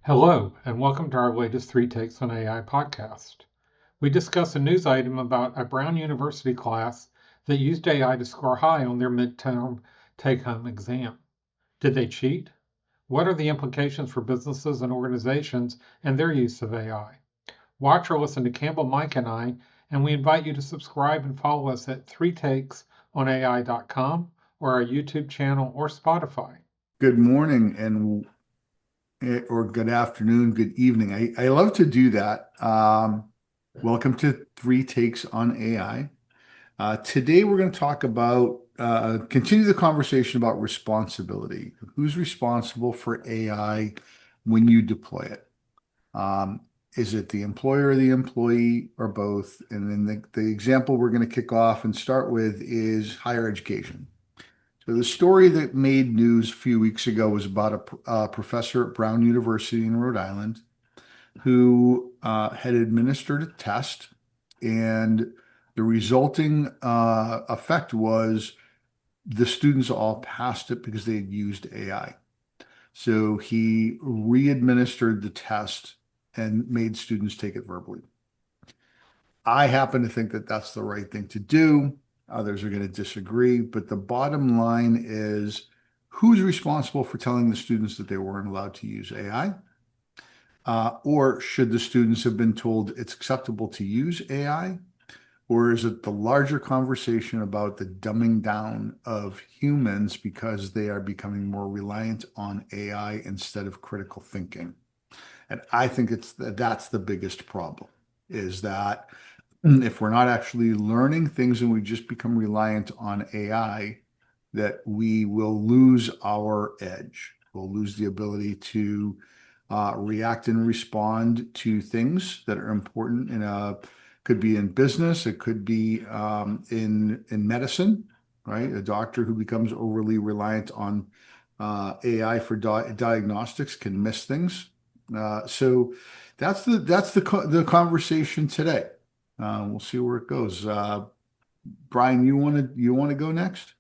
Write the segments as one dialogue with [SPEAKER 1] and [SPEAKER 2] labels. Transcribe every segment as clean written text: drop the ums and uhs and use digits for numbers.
[SPEAKER 1] Hello, and welcome to our latest Three Takes on AI podcast. We discuss a news item about a Brown University class that used AI to score high on their midterm take home exam. Did they cheat? What are the implications for businesses and organizations and their use of AI? Watch or listen to Campbell, Mike, and we invite you to subscribe and follow us at 3takesonai.com or our YouTube channel or Spotify.
[SPEAKER 2] Good morning and or good afternoon, good evening. I love to do that. Welcome to Three Takes on AI. Today we're going to talk about continue the conversation about responsibility. Who's responsible for AI when you deploy it? Is it the employer or the employee or both? And then the example we're going to kick off and start with is higher education. So the story that made news a few weeks ago was about a professor at Brown University in Rhode Island who had administered a test, and the resulting effect was the students all passed it because they had used AI. So he re-administered the test and made students take it verbally. I happen to think that that's the right thing to do. Others are going to disagree, but the bottom line is who's responsible for telling the students that they weren't allowed to use AI? Or should the students have been told it's acceptable to use AI? Or is it the larger conversation about the dumbing down of humans because they are becoming more reliant on AI instead of critical thinking? And I think that's the biggest problem, is that if we're not actually learning things and we just become reliant on AI, that we will lose our edge. We'll lose the ability to react and respond to things that are important could be in business, it could be in medicine, right? A doctor who becomes overly reliant on AI for diagnostics can miss things. So that's the conversation today. We'll see where it goes. Brian, you want to go next?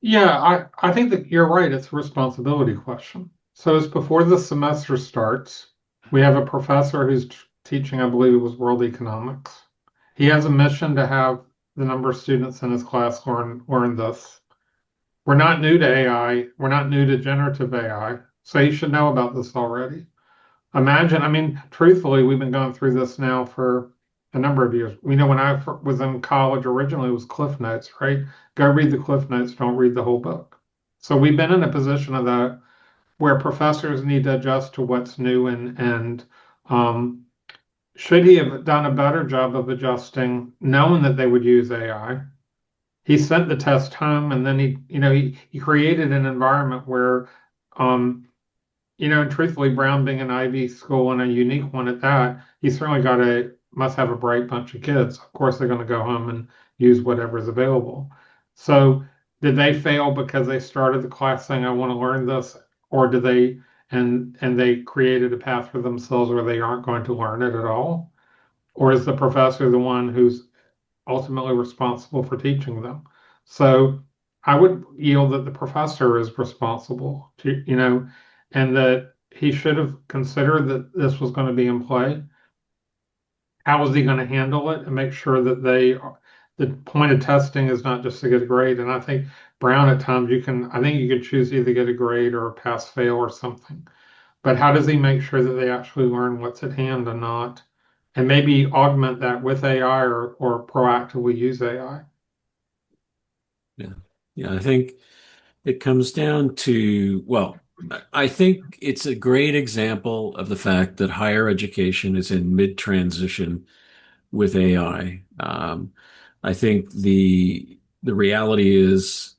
[SPEAKER 1] Yeah, I think that you're right. It's a responsibility question. So it's before the semester starts. We have a professor who's teaching, I believe it was world economics. He has a mission to have the number of students in his class learn this. We're not new to AI. We're not new to generative AI. So you should know about this already. Imagine, I mean, truthfully, we've been going through this now for a number of years. We know when I was in college originally, it was Cliff Notes, right? Go read the Cliff Notes, don't read the whole book. So we've been in a position of that where professors need to adjust to what's new and um, should he have done a better job of adjusting, knowing that they would use AI? He sent the test home, and then he created an environment where um, and truthfully, Brown being an Ivy school and a unique one at that, he certainly must have a bright bunch of kids. Of course, they're going to go home and use whatever's available. So, did they fail because they started the class saying, "I want to learn this," or did they and they created a path for themselves where they aren't going to learn it at all? Or is the professor the one who's ultimately responsible for teaching them? So I would yield that the professor is responsible and that he should have considered that this was going to be in play. How is he going to handle it and make sure that the point of testing is not just to get a grade? And I think Brown at times I think you can choose to either get a grade or a pass fail or something. But how does he make sure that they actually learn what's at hand and not, and maybe augment that with AI or proactively use AI?
[SPEAKER 3] Yeah. Yeah, I think it comes down to, well, I think it's a great example of the fact that higher education is in mid-transition with AI. I think the reality is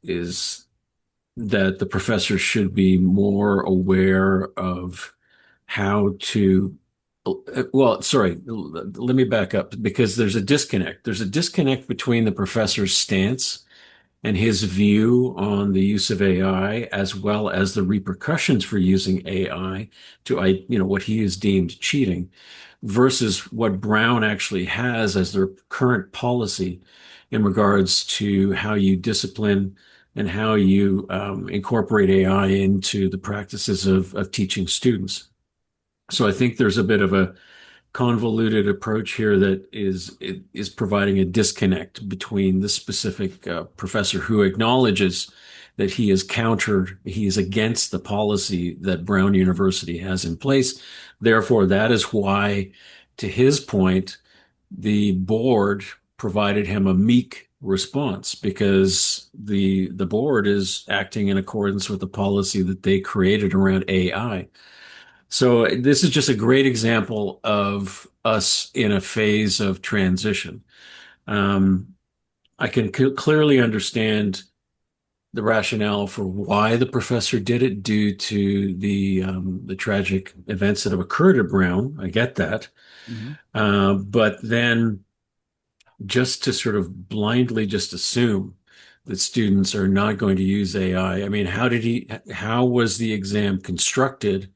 [SPEAKER 3] that the professors should be more aware of how to, well, sorry, let me back up because there's a disconnect. There's a disconnect between the professor's stance and his view on the use of AI, as well as the repercussions for using AI to, what he has deemed cheating, versus what Brown actually has as their current policy in regards to how you discipline and how you incorporate AI into the practices of teaching students. So I think there's a bit of a convoluted approach here that is providing a disconnect between this specific professor who acknowledges that he is against the policy that Brown University has in place. Therefore, that is why, to his point, the board provided him a meek response because the board is acting in accordance with the policy that they created around AI. So this is just a great example of us in a phase of transition. Um, I can clearly understand the rationale for why the professor did it due to the tragic events that have occurred at Brown. I get that.
[SPEAKER 2] Mhm.
[SPEAKER 3] But then just to sort of blindly just assume that students are not going to use AI. I mean, how was the exam constructed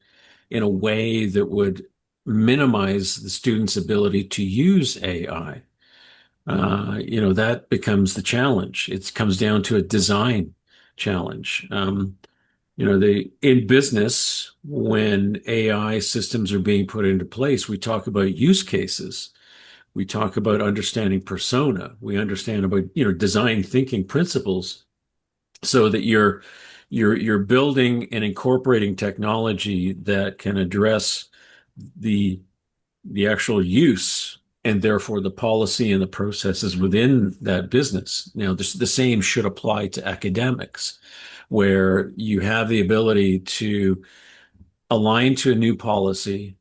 [SPEAKER 3] in a way that would minimize the student's ability to use AI? That becomes the challenge. It comes down to a design challenge. In business, when AI systems are being put into place, we talk about use cases. We talk about understanding persona. We understand about, design thinking principles so that you're building and incorporating technology that can address the the actual use and therefore the policy and the processes within that business. Now, the same should apply to academics, where you have the ability to align to a new policy,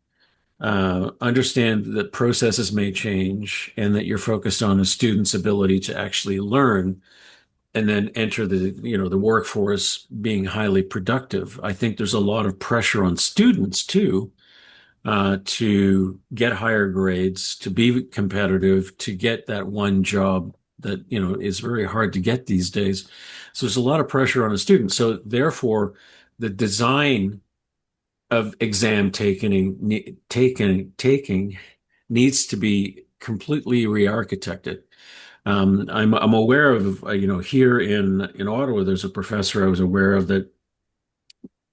[SPEAKER 3] understand that processes may change, and that you're focused on a student's ability to actually learn and then enter the workforce being highly productive. I think there's a lot of pressure on students too, to get higher grades, to be competitive, to get that one job that, is very hard to get these days. So there's a lot of pressure on a student. So therefore, the design of exam taking needs to be completely re-architected. I'm aware of, here in Ottawa, there's a professor I was aware of that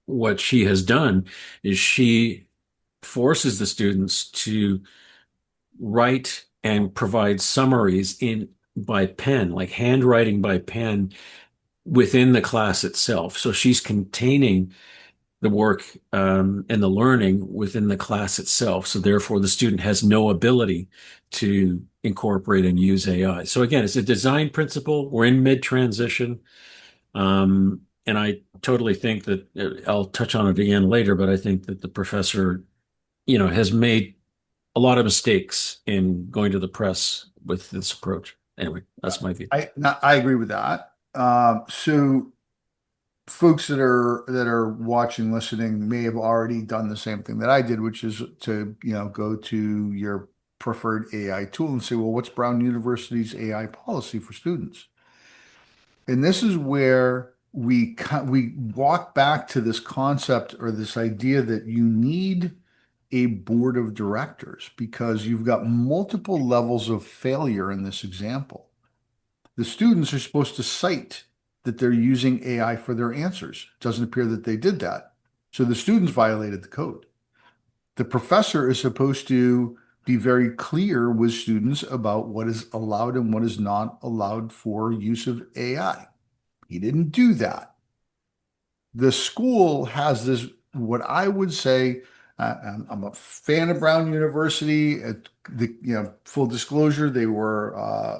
[SPEAKER 3] what she has done is she forces the students to write and provide summaries in by pen, like handwriting by pen within the class itself. So she's containing the work and the learning within the class itself. So therefore, the student has no ability to incorporate and use AI. So again, it's a design principle. We're in mid-transition. And I totally think that I'll touch on it again later, but I think that the professor, has made a lot of mistakes in going to the press with this approach. Anyway, that's my view.
[SPEAKER 2] I agree with that. So folks that are watching, listening may have already done the same thing that I did, which is to, go to your preferred AI tool and say, well, what's Brown University's AI policy for students? And this is where we walk back to this concept or this idea that you need a board of directors because you've got multiple levels of failure in this example. The students are supposed to cite that they're using AI for their answers. It doesn't appear that they did that. So the students violated the code. The professor is supposed to be very clear with students about what is allowed and what is not allowed for use of AI. He didn't do that. The school has this, what I would say, I'm a fan of Brown University. Full disclosure, they were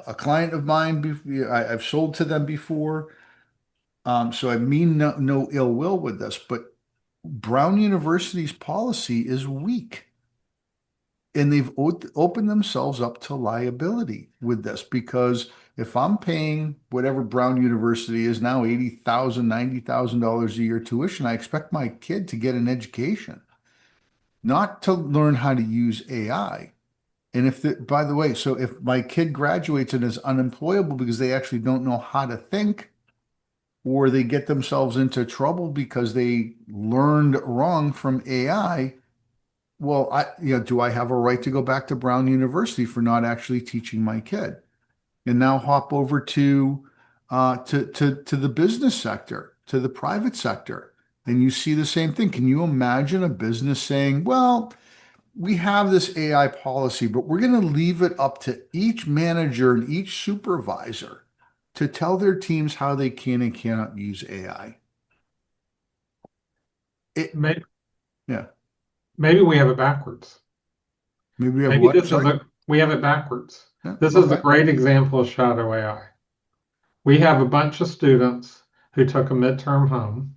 [SPEAKER 2] a client of mine. I've sold to them before. So I mean no ill will with this, but Brown University's policy is weak. And they've opened themselves up to liability with this because if I'm paying whatever Brown University is now, $80,000, $90,000 a year tuition, I expect my kid to get an education, not to learn how to use AI. And by the way, so if my kid graduates and is unemployable because they actually don't know how to think, or they get themselves into trouble because they learned wrong from AI, well, do I have a right to go back to Brown University for not actually teaching my kid? And now hop over to the business sector, to the private sector, and you see the same thing. Can you imagine a business saying, well, we have this AI policy, but we're going to leave it up to each manager and each supervisor to tell their teams how they can and cannot use AI. It,
[SPEAKER 1] Maybe,
[SPEAKER 2] yeah,
[SPEAKER 1] maybe we have it backwards.
[SPEAKER 2] maybe we have
[SPEAKER 1] Maybe
[SPEAKER 2] what?
[SPEAKER 1] this is
[SPEAKER 2] Sorry.
[SPEAKER 1] we have it backwards.
[SPEAKER 2] Yeah,
[SPEAKER 1] This is a
[SPEAKER 2] okay.
[SPEAKER 1] great example of shadow AI. We have a bunch of students who took a midterm home.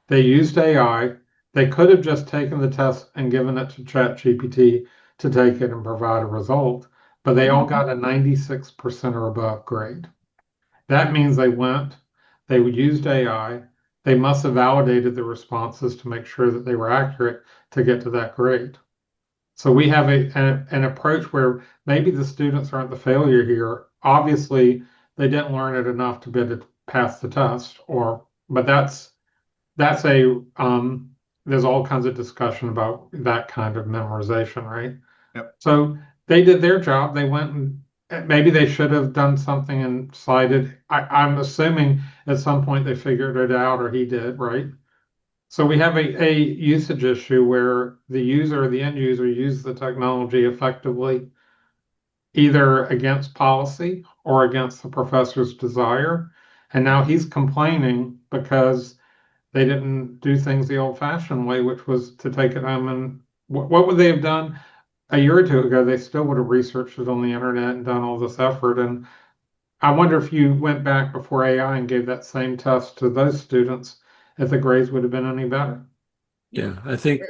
[SPEAKER 1] They used AI. They could have just taken the test and given it to ChatGPT to take it and provide a result, but they all got a 96% or above grade. That means they used AI, they must have validated the responses to make sure that they were accurate to get to that grade. So we have an approach where maybe the students aren't the failure here. Obviously, they didn't learn it enough to be able to pass the test, but that's there's all kinds of discussion about that kind of memorization, right?
[SPEAKER 2] Yep.
[SPEAKER 1] So they did their job. They went and maybe they should have done something and cited. I'm assuming at some point they figured it out, or he did, right? So we have a usage issue where the user, the end user, used the technology effectively, either against policy or against the professor's desire. And now he's complaining because they didn't do things the old-fashioned way, which was to take it home and what would they have done a year or two ago? They still would have researched it on the internet and done all this effort. And I wonder if you went back before AI and gave that same test to those students, if the grades would have been any better.
[SPEAKER 3] Yeah, I think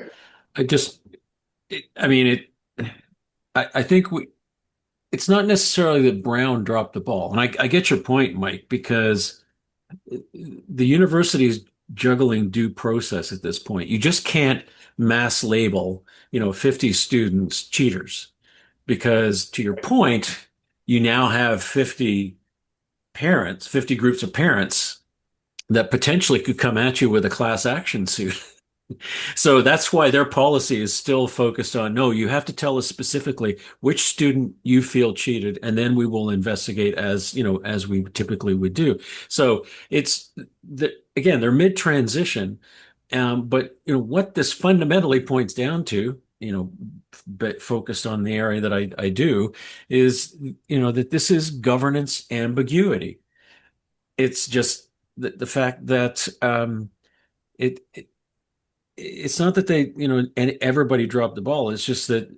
[SPEAKER 3] I just, I mean, I think it's not necessarily that Brown dropped the ball. And I get your point, Mike, because the university is juggling due process at this point. You just can't mass label, 50 students cheaters because to your point, you now have 50 parents, 50 groups of parents that potentially could come at you with a class action suit. So that's why their policy is still focused on no, you have to tell us specifically which student you feel cheated, and then we will investigate as we typically would do. So it's again, they're mid-transition, but what this fundamentally points down to, but focused on the area that I do, is that this is governance ambiguity. It's just the fact that it it's not that they, and everybody dropped the ball. It's just that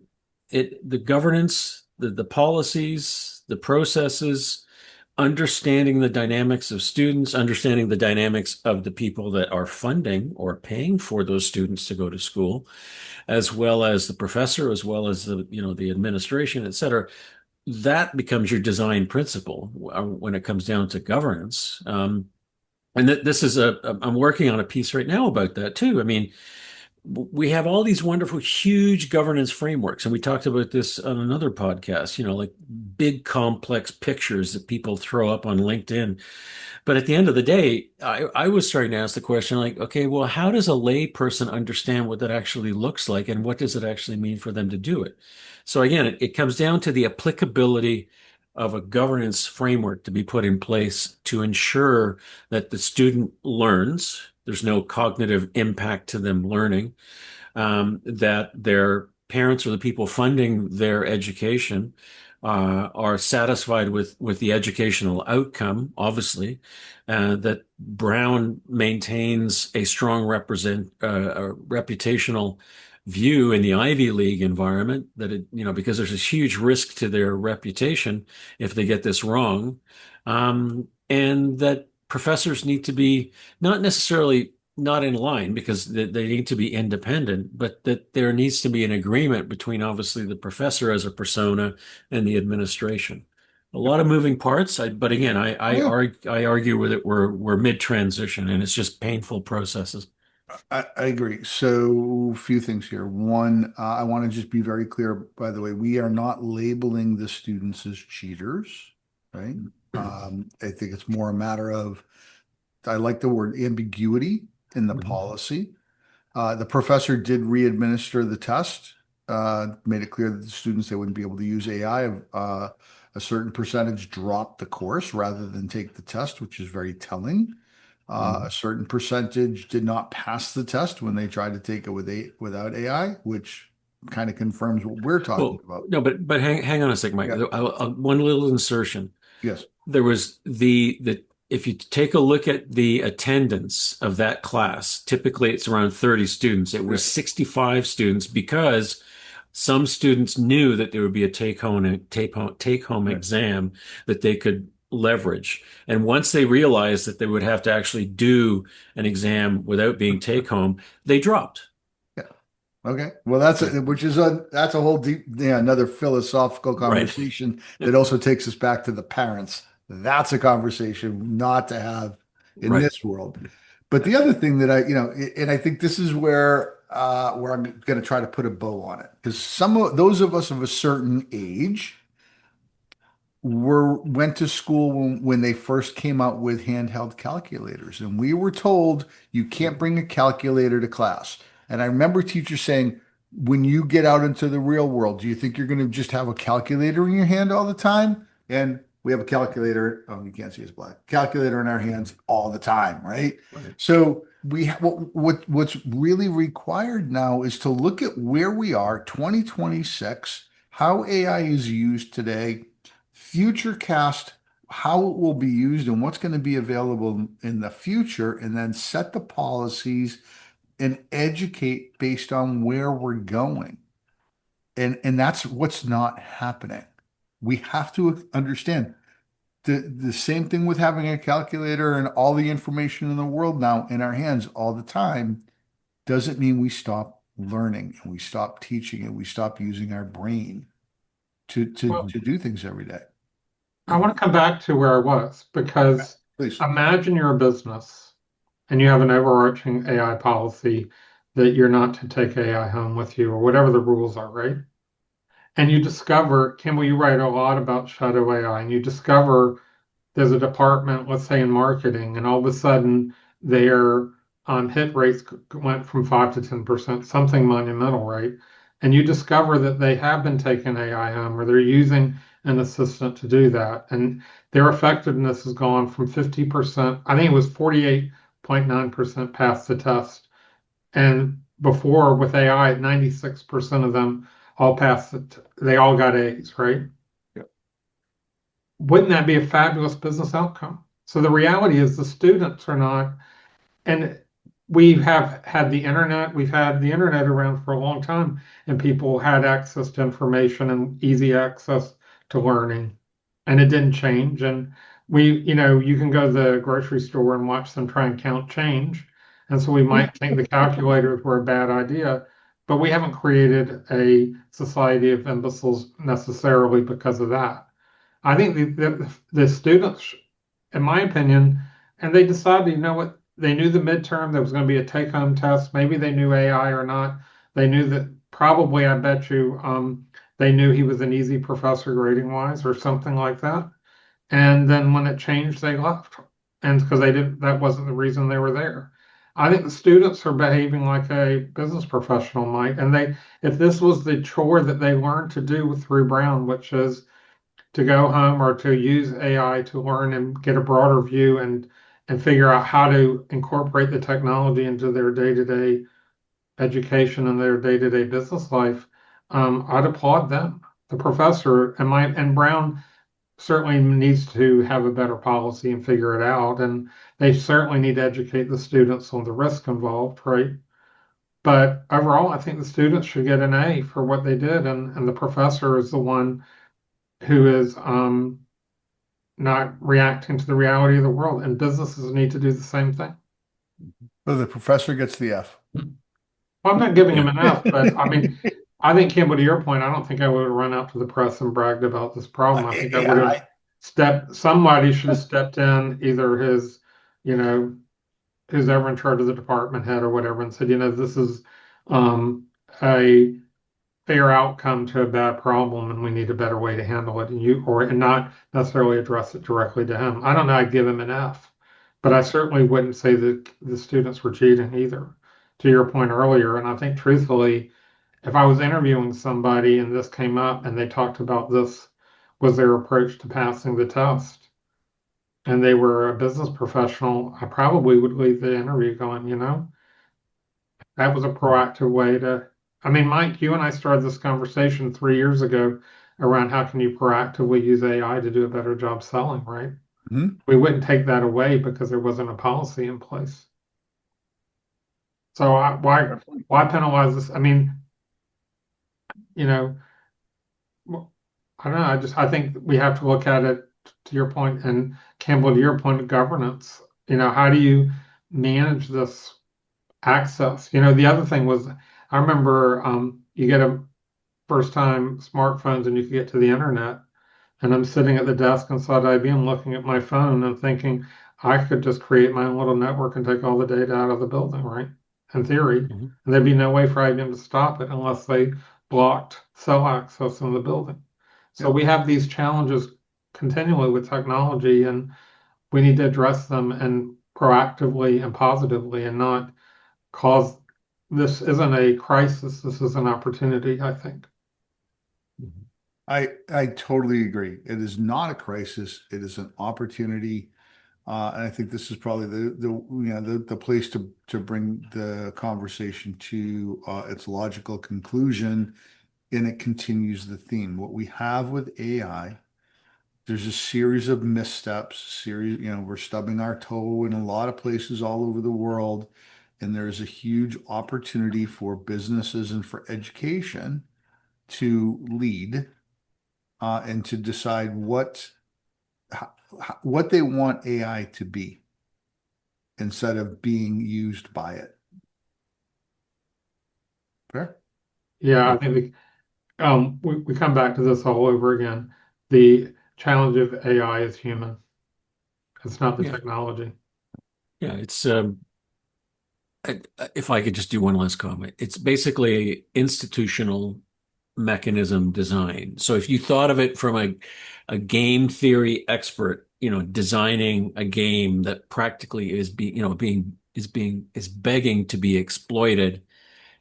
[SPEAKER 3] the governance, the policies, the processes, understanding the dynamics of students, understanding the dynamics of the people that are funding or paying for those students to go to school, as well as the professor, as well as the administration, et cetera. That becomes your design principle when it comes down to governance. And this is I'm working on a piece right now about that too. I mean, we have all these wonderful, huge governance frameworks. And we talked about this on another podcast, like big, complex pictures that people throw up on LinkedIn. But at the end of the day, I was starting to ask the question like, okay, well, how does a lay person understand what that actually looks like and what does it actually mean for them to do it? So again, it comes down to the applicability of a governance framework to be put in place to ensure that the student learns. There's no cognitive impact to them learning, that their parents or the people funding their education are satisfied with the educational outcome, obviously, that Brown maintains a strong reputational view in the Ivy League environment that because there's a huge risk to their reputation if they get this wrong, and that professors need to be not necessarily not in line because they need to be independent, but that there needs to be an agreement between obviously the professor as a persona and the administration. A lot of moving parts, but again,
[SPEAKER 2] Yeah.
[SPEAKER 3] I argue with it. We're mid transition, and it's just painful processes.
[SPEAKER 2] I agree. So, a few things here. One, I want to just be very clear, by the way, we are not labeling the students as cheaters, right? I think it's more a matter of, I like the word ambiguity in the policy. The professor did re-administer the test, made it clear that the students, they wouldn't be able to use AI. A certain percentage dropped the course rather than take the test, which is very telling. A certain percentage did not pass the test when they tried to take it without AI, which kind of confirms what we're talking
[SPEAKER 3] Well,
[SPEAKER 2] about.
[SPEAKER 3] no, but hang on a second, Mike.
[SPEAKER 2] Yeah.
[SPEAKER 3] One little insertion.
[SPEAKER 2] Yes.
[SPEAKER 3] There was the if you take a look at the attendance of that class, typically it's around 30 students. It was 65 students because some students knew that there would be a take home
[SPEAKER 2] Right.
[SPEAKER 3] exam that they could leverage. And once they realized that they would have to actually do an exam without being take home, they dropped.
[SPEAKER 2] Yeah. Okay. Well, that's a whole deep, yeah, another philosophical
[SPEAKER 3] Right.
[SPEAKER 2] conversation that also takes us back to the parents. That's a conversation not to have in
[SPEAKER 3] Right.
[SPEAKER 2] this world. But the other thing that and I think this is where I'm going to try to put a bow on it, because some of those of us of a certain age went to school when they first came out with handheld calculators, and we were told you can't bring a calculator to class. And I remember teachers saying, when you get out into the real world, do you think you're going to just have a calculator in your hand all the time? And we have a calculator. Oh, you can't see it's black. Calculator in our hands all the time, right?
[SPEAKER 3] Right.
[SPEAKER 2] So what's really required now is to look at where we are, 2026, how AI is used today, future cast how it will be used and what's going to be available in the future, and then set the policies and educate based on where we're going. And that's what's not happening. We have to understand the same thing with having a calculator and all the information in the world now in our hands all the time doesn't mean we stop learning and we stop teaching and we stop using our brain
[SPEAKER 1] Well,
[SPEAKER 2] to do things every day.
[SPEAKER 1] I want to come back to where I was because
[SPEAKER 2] Please.
[SPEAKER 1] imagine you're a business and you have an overarching AI policy that you're not to take AI home with you or whatever the rules are, right? And you discover, Kimball, you write a lot about shadow AI, and you discover there's a department, let's say in marketing, and all of a sudden their hit rates went from 5 to 10%, something monumental, right? And you discover that they have been taking AI home or they're using an assistant to do that. And their effectiveness has gone from 50%, I think it was 48.9% past the test. And before with AI, 96% of them all passed it. They all got A's, right? Wouldn't that be a fabulous business outcome? So the reality is the students are not, and we have had the internet, we've had the internet around for a long time, and people had access to information and easy access to learning, and it didn't change. And you can go to the grocery store and watch them try and count change. And so we might think the calculators were a bad idea, but we haven't created a society of imbeciles necessarily because of that. I think the students, in my opinion, and they decided, you know what, they knew the midterm, there was going to be a take-home test. Maybe they knew AI or not. They knew that probably, I bet you, they knew he was an easy professor grading wise or something like that. And then when it changed, they left. And because that wasn't the reason they were there. I think the students are behaving like a business professional might. And if this was the chore that they learned to do through Brown, which is to go home or to use AI to learn and get a broader view and figure out how to incorporate the technology into their day-to-day education and their day-to-day business life, I'd applaud them. The professor and Brown certainly needs to have a better policy and figure it out, and they certainly need to educate the students on the risk involved, right? But overall, I think the students should get an A for what they did, and the professor is the one who is not reacting to the reality of the world. And businesses need to do the same thing.
[SPEAKER 2] So the professor gets the F.
[SPEAKER 1] Well, I'm not giving him
[SPEAKER 3] Yeah.
[SPEAKER 1] an F, but I mean, I think, Campbell, to your point, I don't think I would have run out to the press and bragged about this problem. I think I would have somebody should have stepped in, either you know, who's ever in charge of the department head or whatever, and said, this is a fair outcome to a bad problem, and we need a better way to handle it. And not necessarily address it directly to him. I don't know. I'd give him an F, but I certainly wouldn't say that the students were cheating either. To your point earlier, and I think truthfully, if I was interviewing somebody and this came up and they talked about this was their approach to passing the test, and they were a business professional, I probably would leave the interview going, that was a proactive way to I mean, Mike, you and I started this conversation 3 years ago around how can you proactively use AI to do a better job selling, right?
[SPEAKER 2] Mhm.
[SPEAKER 1] We wouldn't take that away because there wasn't a policy in place. So why penalize this? I mean, you know, I don't know. I think we have to look at it to your point, and Campbell, to your point of governance. How do you manage this access? The other thing was, I remember you get a first time smartphones and you could get to the internet. And I'm sitting at the desk inside IBM looking at my phone and thinking I could just create my own little network and take all the data out of the building, right? In theory.
[SPEAKER 3] Mhm.
[SPEAKER 1] And there'd be no way for IBM to stop it unless they blocked cell access in the building. So
[SPEAKER 2] Yep.
[SPEAKER 1] we have these challenges continually with technology, and we need to address them and proactively and positively and not cause this isn't a crisis, this is an opportunity, I think.
[SPEAKER 3] Mhm.
[SPEAKER 2] I totally agree. It is not a crisis. It is an opportunity. And I think this is probably the place to bring the conversation to its logical conclusion, and it continues the theme. What we have with AI, there's a series of missteps, we're stubbing our toe in a lot of places all over the world, and there is a huge opportunity for businesses and for education to lead and to decide how, what they want AI to be instead of being used by it. Fair?
[SPEAKER 1] Yeah, I
[SPEAKER 3] Yeah.
[SPEAKER 1] think we come back to this all over again. The challenge of AI is human. It's not the
[SPEAKER 3] Yeah.
[SPEAKER 1] technology.
[SPEAKER 3] Yeah. If I could just do one last comment, it's basically institutional mechanism design. So if you thought of it from a game theory expert, designing a game that practically is begging to be exploited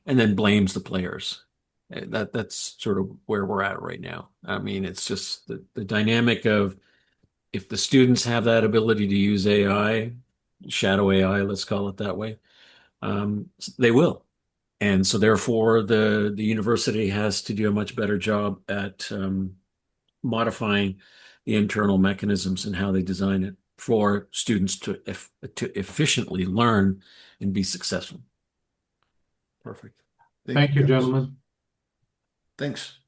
[SPEAKER 3] and then blames the players. That's sort of where we're at right now. I mean, it's just the dynamic of if the students have that ability to use AI, shadow AI, let's call it that way, they will. And so therefore the university has to do a much better job at modifying the internal mechanisms and how they design it for students to efficiently learn and be successful.
[SPEAKER 2] Perfect. Thank you,
[SPEAKER 1] Thank you,
[SPEAKER 2] guys.
[SPEAKER 1] gentlemen.
[SPEAKER 2] Thanks.